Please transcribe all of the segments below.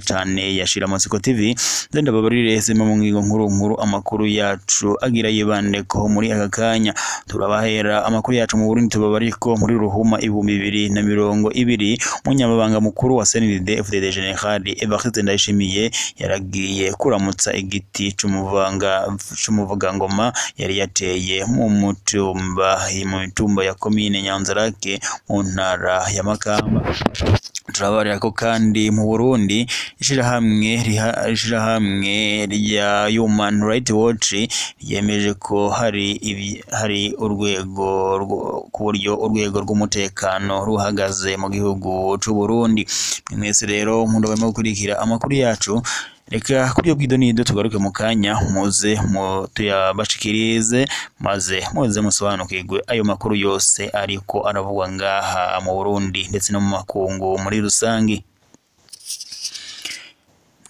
cane yashira Amatsiko TV ndenda babarire zimwe mu ngingo nkuru amakuru yacu agira yibandeko muri aka kanya turabahera amakuru yacu mu Burundi tubabariko muri Ruhuma 2020 umunyamabanga mukuru wa CNDD FDD General Evariste Ndayishimiye yaragiye kuramutsa igiti c'umuvugangoma yari yateye mu mitumba ya komine Nyanzarake mu ntara ya Makamba. Turabarira ko kandi mu Burundi ishirahamwe rya Human Rights Watch yemeje ko hari urwego ku buryo urwego rw'umutekano ruhagaze mu gihugu c'u Burundi. Mwese rero mundabemo gukurikira amakuru yacu, reka kuri yo bwidonido tugaruke mu kanya muze tuyabashikirize maze muze musobanukirwe ayo makuru yose ariko aravugwa ngaha mu Burundi ndetse no mu makungu muri rusangi.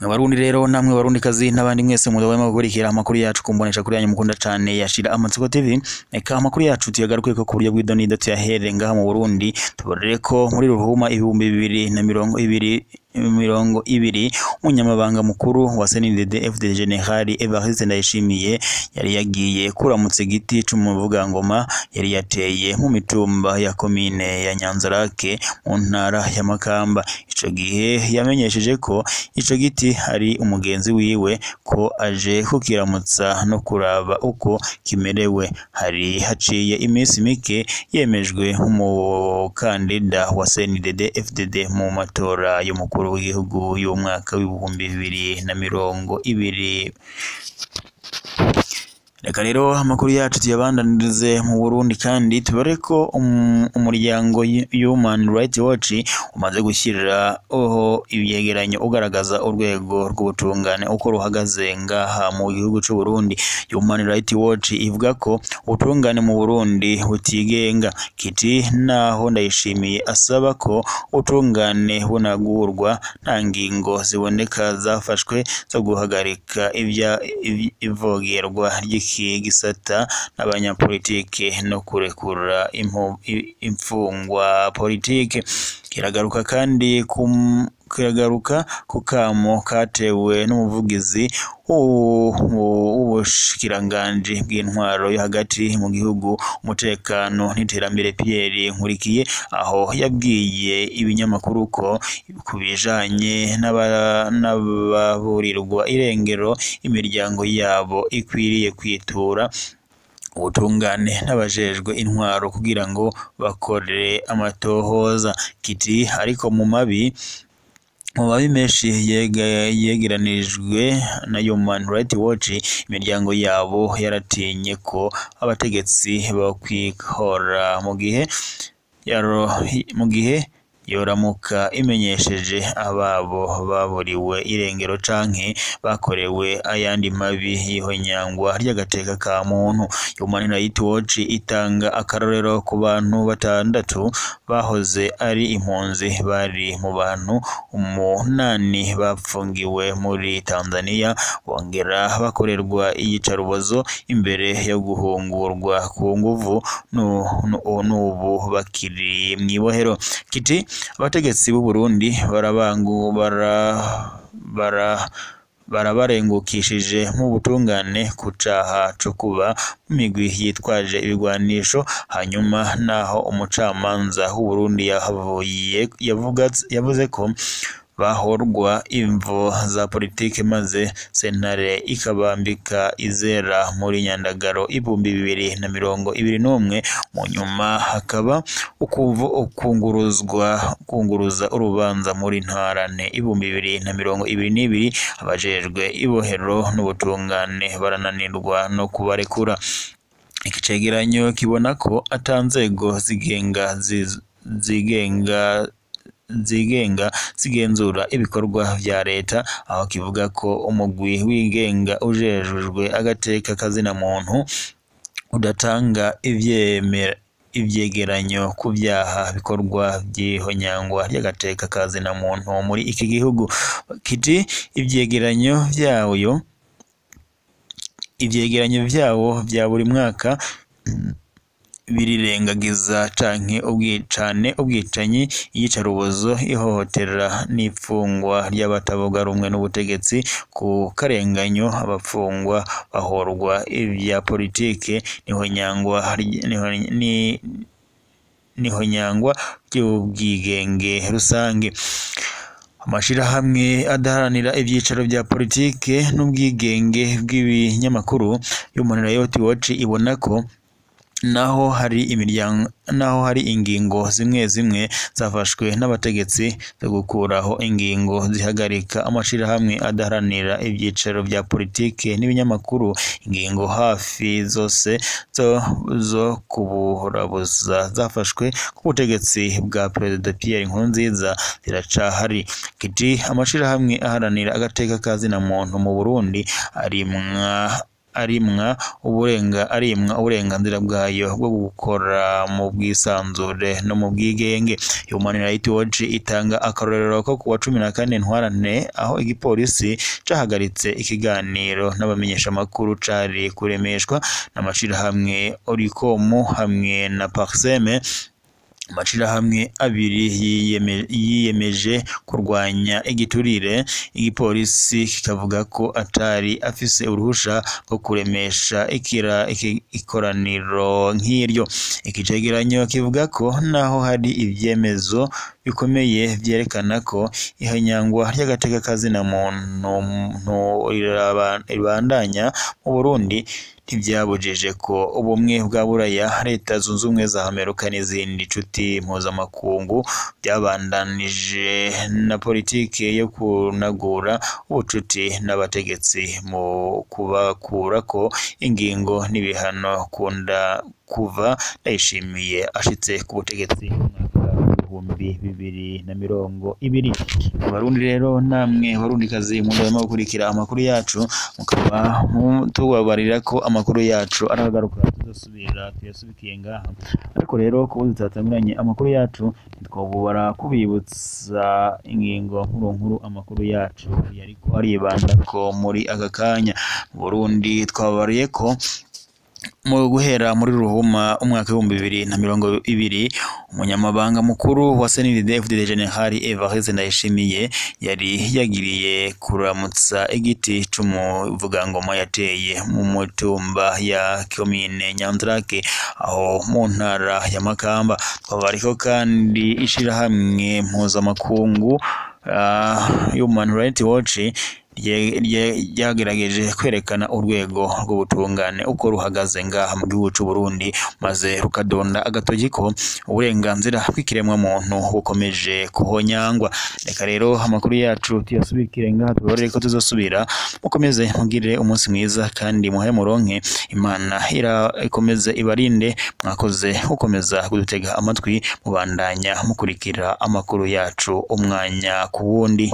Abarundi rero namwe barundi kazi n'abandi mwese mudabemo gukurikira amakuru yacu kumbonesha kuri yanyu mukunda cane yashira Amatsiko TV. Eka amakuru yacu tuyagaruke ko ku buryo bw'idonido tuyahere ngaha mu Burundi tubarire ko muri Ruhuma 2020 umunyamabanga mukuru wa CNDD FDD General Evariste Ndayishimiye yari yagiye kuramutsa igiti c'umuvugangoma yari yateye mu mitumba ya komine ya Nyanzarake mu ntara ya Makamba. Ico gihe yamenyesheje ko ico giti ari umugenzi wiwe ko aje kukiramutsa no kuraba uko kimerewe. Hari haciye iminsi mike yemejwe nk'umukandida wa CNDD FDD mu matora y'umukuru w'igihugu y'umwaka w'2020. Reka rero amakuru yacu tuyabandanirize mu Burundi kandi tubare ko umuryango Human Rights Watch umaze gushyira ibyegeranyo ugaragaza urwego rw'ubutungane uko ruhagaze ngaha mu gihugu c'u Burundi. Human Rights Watch ivuga ko ubutungane mu Burundi butigenga. Kiti naho Ndayishimiye asaba ko ubutungane bunagurwa nta ngingo ziboneka zafashwe zo guhagarika ivogerwa gisata n'abanyapolitike no kurekura imfungwa politike. Kiragaruka ku kamo katewe n'umuvugizi w'ubushikiranganji bw'intwaro yo hagati mu gihugu umutekano n'iterambere Pierre Nkurikiye, aho yabwiye ibinyamakuru ko kubijanye n'ababurirwa irengero imiryango yabo ikwiriye kwitura ubutungane n'abajejwe intwaro kugira ngo bakore amatohoza. Kiti ariko mu mabi menshi yegeranijwe na Human Rights Watch imiryango yabo yaratinye ko abategetsi bakwikora mu gihe yoramuka imenyesheje ababo baburiwe irengero canke bakorewe ayandi mabi y'ihonyangwa ry'agateka ka muntu. Human Rights Watch itanga akarorero ku bantu 6 bahoze ari impunzi bari mu bantu 8 bapfungiwe muri Tanzania bongera bakorerwa iyicarubozo imbere yo guhungurwa ku nguvu n'ubu bakiri mw'ibohero. Kiti abategetsi b'u Burundi barabarengukishije mu butungane ku caha co kuba mu migwi yitwaje ibigwanisho. Hanyuma naho umucamanza w'u Burundi yavuze ko bahorwa imvo za politike maze sentare ikabambika izera muri Nyandagaro 2021. Mu nyuma hakaba kunguruza urubanza muri Ntwarante 2022. Abajejwe ibohero n'ubutungane barananirwa no kubarekura. Ikicegeranyo kibona ko atanzego zigenga zigenzura ibikorwa vya leta, aho kivuga ko umugwi wigenga ujejwe agateka kazina muntu udatanga ivyegeranyo ku vyaha bikorwa vy'ihonyangwa ry'agateka kazina muntu muri iki gihugu. Kiti ivyegeranyo vyawo vya buri mwaka birirengagiza canke ubwicanyi, iyicarubozo, ihohotera n'ipfungwa ry'abatavuga rumwe n'ubutegetsi, ku karenganyo abapfungwa bahorwa ivya politike, n'ihonyangwa ry'ubwigenge rusange. Amashirahamwe adaharanira ivyicaro vya politike n'ubwigenge bw'ibinyamakuru Human Rights Watch ibona ko naho hari ingingo zimwe zafashwe n'abategetsi zo gukuraho ingingo zihagarika amashirahamwe adaharanira ivyicaro vya politike n'ibinyamakuru, ingingo hafi zose zo kuburabuza zafashwe ku butegetsi bwa Perezida Pierre Nkurunziza ziracahari. Kiti amashirahamwe aharanira agateka kazina muntu mu Burundi arimwa uburenganzira bwayo bwo gukora mu bwisanzure no mu bwigenge. Human Rights Watch itanga akarorero ko kuwa 14 Ntwarante aho igipolisi cahagaritse ikiganiro n'abamenyesha makuru cari kuremeshwa n'amashirahamwe Oricom hamwe na Parseme. Amashirahamwe abiri yiyemeje kurwanya igiturire, igipolisi kikavuga ko atari afise uruhusha rwo kuremesha ikoraniro nk'iryo. Ikicegeranyo kivuga ko naho hari ivyemezo bikomeye vyerekana ko ihanyangwa ry'agateka kazina muntu ribandanya mu Burundi, ntivyabujije ko ubumwe bwa Buraya, Leta Zunze Ubumwe za Amerika n'izindi nshuti mpuzamakungu byabandanije na politike yo kunagura ubucuti n'abategetsi mu kubakurako ingingo n'ibihano kuva Ndayishimiye ashitse ku butegetsi mu mwaka 2020. Abarundi rero namwe barundikazi mundema gukurikira amakuru yacu, mukaba tubabarira ko amakuru yacu aragaruka tuzosubira tuyasubikiye ngaha. Ariko rero kubuza tutatanguranye amakuru yacu, twobubara kubibutsa ingingo nkuru amakuru yacu yariko aribanda ko muri aka kanya. Mu Burundi twabariye ko mu guhera muri Ruhuma umwaka w'2020 umunyamabanga mukuru wa CNDD-FDD General Evariste Ndayishimiye yari yagiriye kuramutsa igiti c'umuvugangoma yateye mu mutumba ya Komine Nyanzarake aho mu ntara ya Makamba. Twabariko kandi ishirahamwe mpuzamakungu Human Rights Watch yagerageje kwerekana urwego rw'ubutungane uko ruhagaze ngaha mu gihugu c'u Burundi, maze rukadonda agatoki ko uburenganzira bw'ikiremwa muntu bukomeje kuhonyangwa. Reka rero amakuru yacu tuyasubikire ngaha, tubarore ko tuzosubira. Mukomeze mugire umunsi mwiza kandi muhe muronke, Imana ikomeze ibarinde. Mwakoze gukomeza kudutega amatwi, mubandanya mukurikira amakuru yacu umwanya ku wundi.